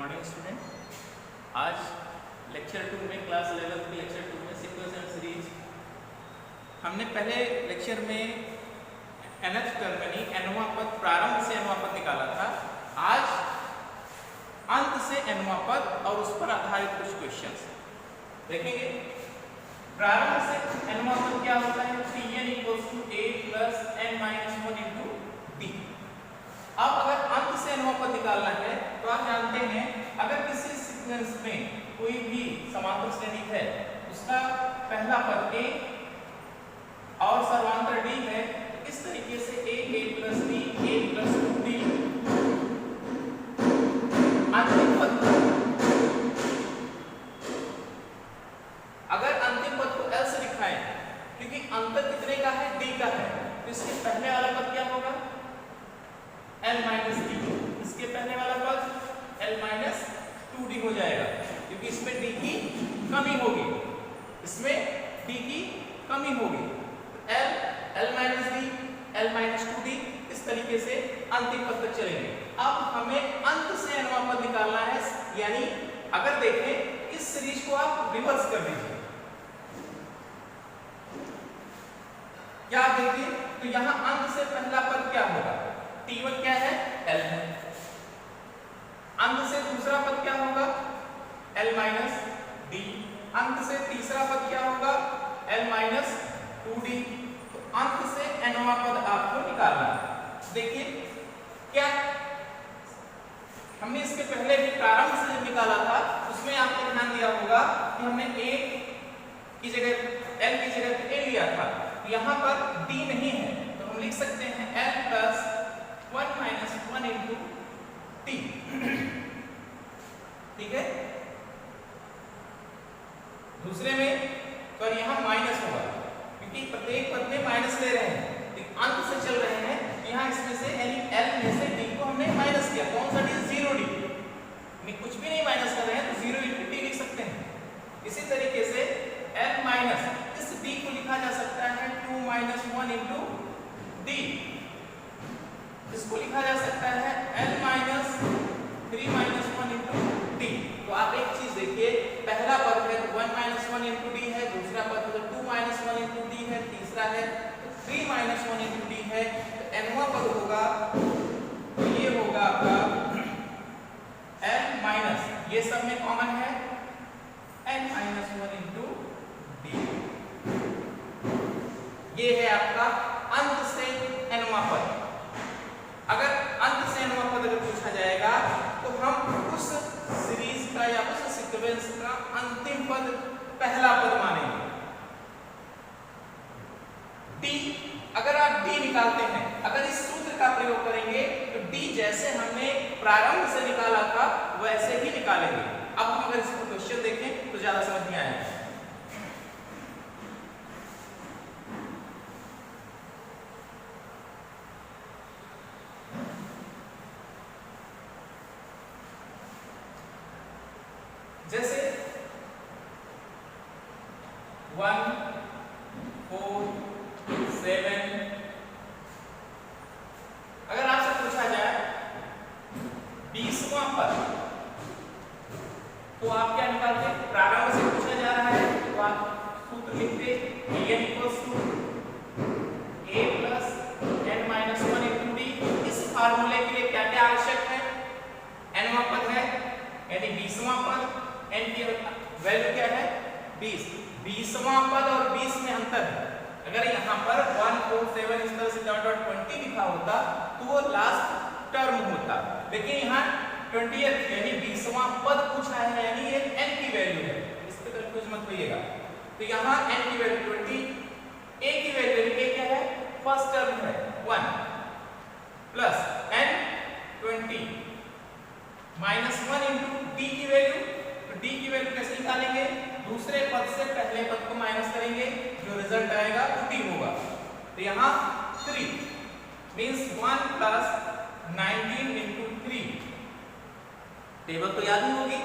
Morning student. आज lecture 2 में class 11 के लेक्चर 2 में सीक्वेंस एंड सीरीज हमने पहले लेक्चर में nth टर्म यानी nवां पद प्रारंभ से nवां पद निकाला था। आज अंत से nवां पद और उस पर आधारित कुछ क्वेश्चंस देखेंगे। प्रारंभ से nवां पद क्या होता है? Tn = a + n - 1 × t। अब अगर अंत से nवां पद निकालना है तो आप जानते हैं अगर किसी सीक्वेंस में कोई भी समांतर श्रेणी है उसका पहला पद a और सर्वांतर d है तो इस तरीके से a + d a + 2d अंतिम पद अगर अंतिम पद को l से दिखाएं क्योंकि अंतर कितने का है? d का है तो इसके पहले वाला पद क्या होगा? l - d। इसके पहले वाला पद l - 2d हो जाएगा क्योंकि इसमें d की कमी होगी, इसमें d की कमी होगी। l - d l - 2d इस तरीके से अंतिम पद तक चलेंगे। अब हमें अंत से nवां पद निकालना है, यानी अगर देखें इस सीरीज को आप रिवर्स कर दीजिए। क्या देखिए तो यहां अंत से पहला पद क्या होगा? T1 क्या है? L है। अंत से दूसरा पद क्या होगा? L - d। अंत से तीसरा पद क्या होगा? L - 2d। तो अंत से nवां पद आपको निकालना है। देखिए क्या हमने इसके पहले भी प्रारंभ से जब निकाला था उसमें आपने ध्यान दिया होगा कि हमने a की जगह L की जगह a लिया था। यहाँ पर d नहीं है तो हम लिख सकते हैं L + 1 - 1 × t। ठीक है। दूसरे में तो यहाँ माइनस होगा क्योंकि प्रत्येक पद में माइनस ले रहे हैं, अंत से चल रहे हैं। यहाँ इसमें से यानी L में से d को हमने माइनस किया। कौन सा d? 0d। कुछ भी नहीं माइनस कर रहे हैं तो 0 × t लिख सकते हैं। इसी तरीके से L - इस d को लिखा जा सकता है 2 - 1 × d। इसको लिखा जा सकता है L - 3 - 1 × d। तो आप एक चीज देखिए, पहला पद है 1 - 1 × d है, दूसरा पद 2 - 1 × d है, तीसरा है 3 - 1 × d है। तो nवां पद होगा तो ये होगा आपका L - ये सब में कॉमन है n - 1 × d। ये है आपका अंत से nवां पद। अगर अंत से nवां पद अगर पूछा जाएगा तो हम उस सीरीज का या उस सीक्वेंस का अंतिम पद पहला पद मानेंगे। d अगर आप d निकालते हैं, अगर इस सूत्र का प्रयोग करेंगे तो d जैसे हमने प्रारंभ से निकाला था वैसे ही निकालेंगे। अब हम अगर इसको क्वेश्चन देखें तो ज्यादा समझ में आएगा। जैसे 1 4 7 अगर आपसे पूछा जाए 20वां पद तो आप क्या निकालते? प्रारंभ से पूछा जा रहा है तो आप सूत्र लिखते Tn = a + n - 1 × d। इस फार्मूले के लिए क्या क्या आवश्यक है? nवां पद है यानी 20वां पद, n की वैल्यू क्या है? 20। 20वां पद और 20 में अंतर है। अगर यहाँ पर 1 4 7 इस तरह से .20 लिखा होता तो वो लास्ट टर्म होता, लेकिन यहाँ 20th यानी 20वां पद पूछा है यानी ये n की वैल्यू है, इस पे कंफ्यूज मत होइएगा। तो यहाँ n की वैल्यू 20, a की वैल्यू a क्या है? फर्स्ट टर्म है 1 प्लस n 20 -1 × d की वैल्यू। तो d की वैल्यू कैसे निकालेंगे? दूसरे पद से पहले पद को माइनस करेंगे, जो रिजल्ट आएगा वो d होगा। तो यहाँ 3 मींस 1 + 19 × 3। टेबल तो याद ही होगी,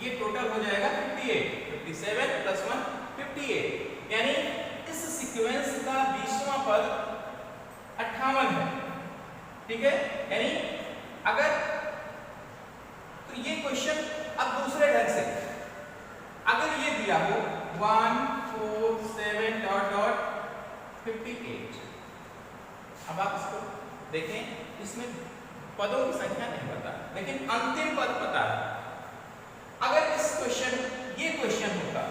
ये टोटल हो जाएगा 58। 57 + 1 58 यानी इस सीक्वेंस का 20वां पद 58 है। ठीक है, यानी अगर ये क्वेश्चन अब दूसरे ढंग से, अगर ये दिया हो 1 4 7 डॉट डॉट 58, अब आप इसको देखें, इसमें पदों की संख्या नहीं पता लेकिन अंतिम पद पता है। अगर इस क्वेश्चन ये क्वेश्चन होगा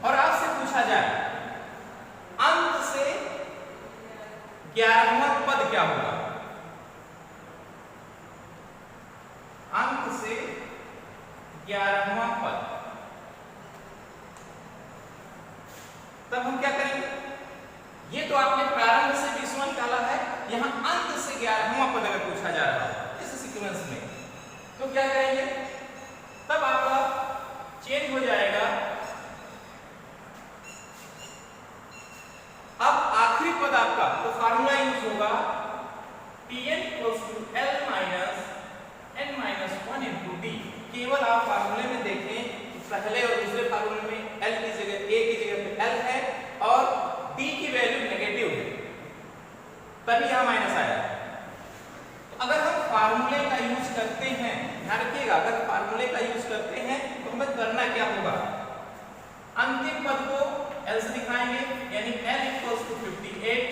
और आपसे पूछा जाए अंत से 11वां पद क्या होगा, अंत से 11वां पद, तब हम क्या करेंगे? ये तो आपने प्रारंभ से 20वां निकाला है, यहां अंत से 11वां पद अगर पूछा जा रहा है इस सीक्वेंस में, तो क्या करेंगे? तब आपका चेंज हो जाएगा। अब आखिरी पद आपका तो फार्मूला यूज होगा Tn = L - n - 1 × d। केवल आप फार्मूले में देखें, पहले और दूसरे फार्मूले में L की जगह A की जगह पे L है और D की वैल्यू नेगेटिव है, तभी यहां माइनस आया। तो अगर हम फार्मूले का यूज करते हैं, ध्यान रखिएगा, अगर फार्मूले का यूज करते हैं तो हमें करना क्या होगा? अंतिम पद को L से दिखाएंगे, यानी L = 58,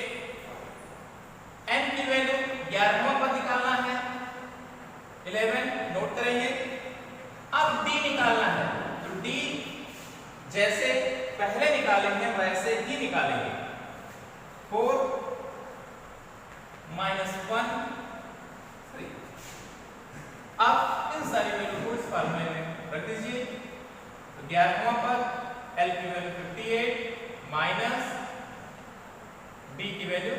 n की वैल्यू 11वां पद निकालना है 11, नोट करेंगे। अब D निकालना है, तो D जैसे पहले निकालेंगे वैसे ही निकालेंगे, 4 - 1 3। अब इन सारी वैल्यू को इस फार्मूले में रख दीजिए, तो 11वां पद L की वैल्यू 58 माइनस D की वैल्यू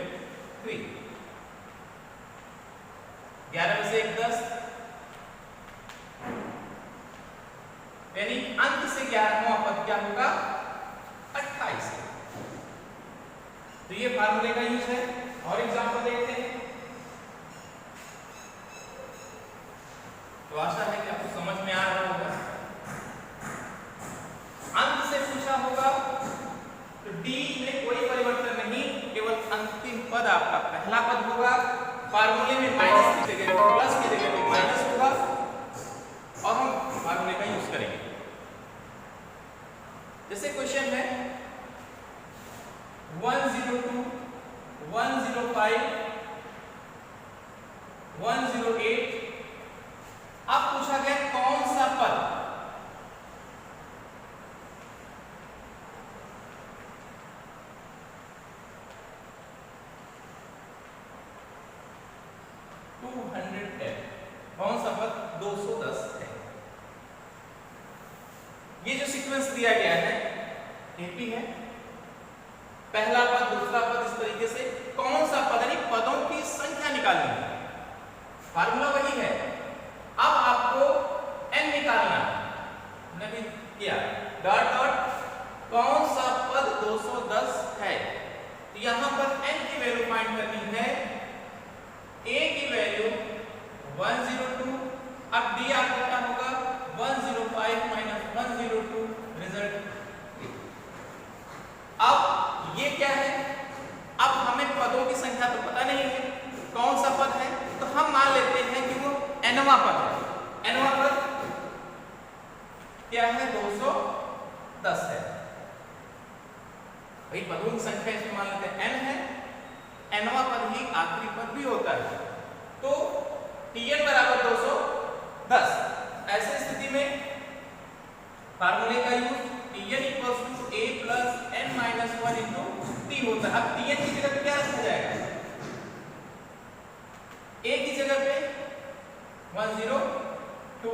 3, 11 में से 1 10, यानी अंत से 11वां पद क्या होगा? 28। तो ये फार्मूले का यूज है। और एग्जांपल देखते हैं। तो आशा है कि आपको समझ में आ रहा होगा। अंत से पूछा होगा तो D में कोई परिवर्तन नहीं, केवल अंतिम पद आपका पहला पद होगा। फार्मूले में माइनस की जगह प्लस की जगह पे माइनस होगा और हम फार्मूले का यूज करेंगे। जैसे क्वेश्चन है 102 105 108, अब पूछा गया कौन सा पद कौन सा पद 210 है। ये जो सीक्वेंस दिया गया है एपी है, पहला पद दूसरा पद, इस तरीके से कौन सा पद, यानी पदों की संख्या निकालनी है। फार्मूला वही है, अब आपको n निकालना है, नहीं किया डॉट डॉट कौन सा पद 210 है। तो यहां पर n की वैल्यू फाइंड करनी है, a की वैल्यू 102, अब d आपका क्या होगा 105 - 102, रिजल्ट। अब ये क्या है, अब हमें पदों की संख्या तो पता नहीं है कौन सा पद है, तो हम मान लेते हैं कि वो nवां पद है। nवां पद क्या है 210 है। भाई पदों की संख्या इसमें मान लेते हैं n है, nवां पद ही आखिरी पद भी होता है, तो Tn = 210। ऐसे स्थिति में फार्मूले का use Tn = A + n - 1 × T होता है। अब Tn की जगह पे क्या रखा जाएगा? A की जगह पे 102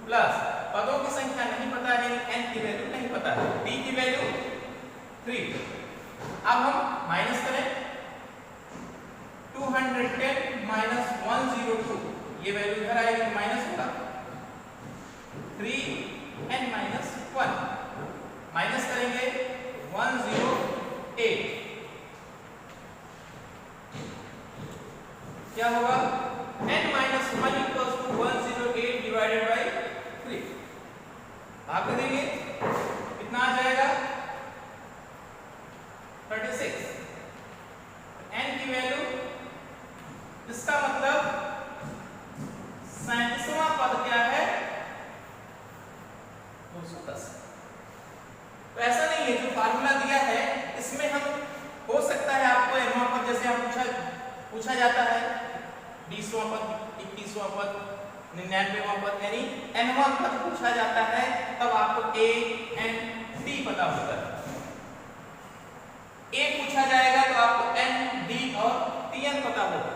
प्लस पदों की संख्या नहीं पता है, n की वैल्यू नहीं पता है, D की वैल्यू 3। अब हम माइनस करें 210 - 102, ये वैल्यू इधर आएगी तो माइनस होगा 3n - 1, माइनस करेंगे 108, क्या होगा n - 1 = 108 डिवाइडेड बाय 3। भाग देंगे कितना आ जाएगा 36। n की वैल्यू, इसका मतलब 37 पूछा जाता है 20वां पद, 21वां पद, 99वां पद यानी nवां पद पूछा जाता है, तब आपको a n d पता होता है। a पूछा जाएगा तो आपको n d और tn पता होगा।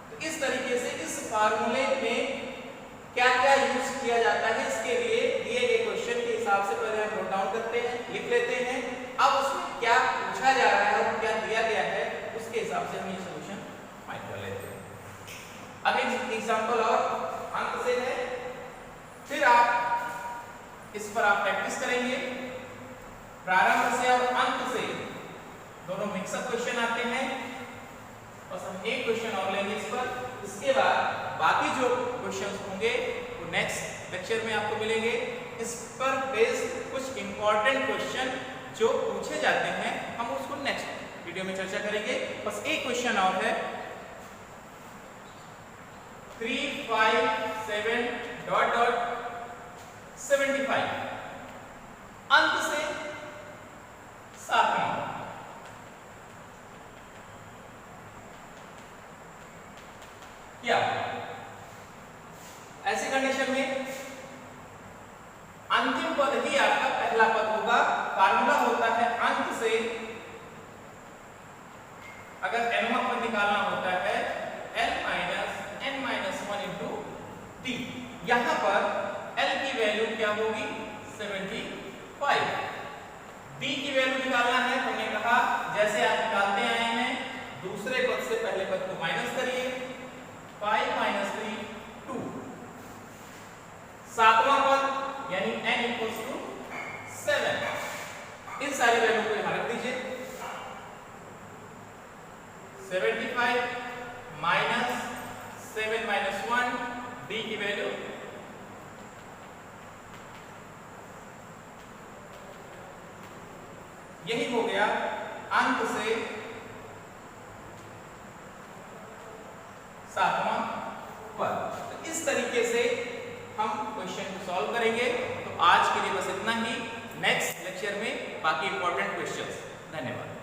तो इस तरीके से इस फार्मूले में क्या क्या यूज किया जाता है, इसके लिए दिए गए क्वेश्चन के हिसाब से पहले हम नोट डाउन करते हैं, लिख लेते हैं। अब उसमें क्या पूछा जा रहा है और क्या दिया गया है उसके हिसाब से हम ये सॉल्यूशन फाइंड कर लेते हैं। अब एक एग्जांपल और अंक से है, फिर आप इस पर आप प्रैक्टिस करेंगे। प्रारंभ से और अंक से दोनों मिक्सअप क्वेश्चन आते हैं, बस हम एक क्वेश्चन और लेंगे इस पर। इसके बाद बाकी जो क्वेश्चंस होंगे वो नेक्स्ट लेक्चर में आपको मिलेंगे। इस पर बेस्ड कुछ इंपॉर्टेंट क्वेश्चन जो पूछे जाते हैं हम उसको नेक्स्ट वीडियो में चर्चा करेंगे। बस एक क्वेश्चन और है 3 5 7 डॉट डॉट 75 अंक से 7वां क्या? ऐसी कंडीशन में अंतिम पद ही आपका पहला पद होगा। फार्मूला होता है अंक से अगर nवां पद निकालना होता है l minus n minus 1 into T. यहां पर l की वैल्यू क्या होगी 75, d की वैल्यू निकालना है। हमने कहा जैसे आप निकालते आए हैं दूसरे पद से पहले पद को माइनस करिए, 5 माइनस 3 2। 7वां पद यानी n इक्वल्स टू 7। इन सारी वैल्यू को यहां रख दीजिए। 75 माइनस 7 माइनस 1 d की वैल्यू यही हो गया अंक से 7वां पद। तो इस तरीके से हम क्वेश्चन को सॉल्व करेंगे। तो आज के लिए बस इतना ही, नेक्स्ट लेक्चर में बाकी इंपॉर्टेंट क्वेश्चंस। धन्यवाद।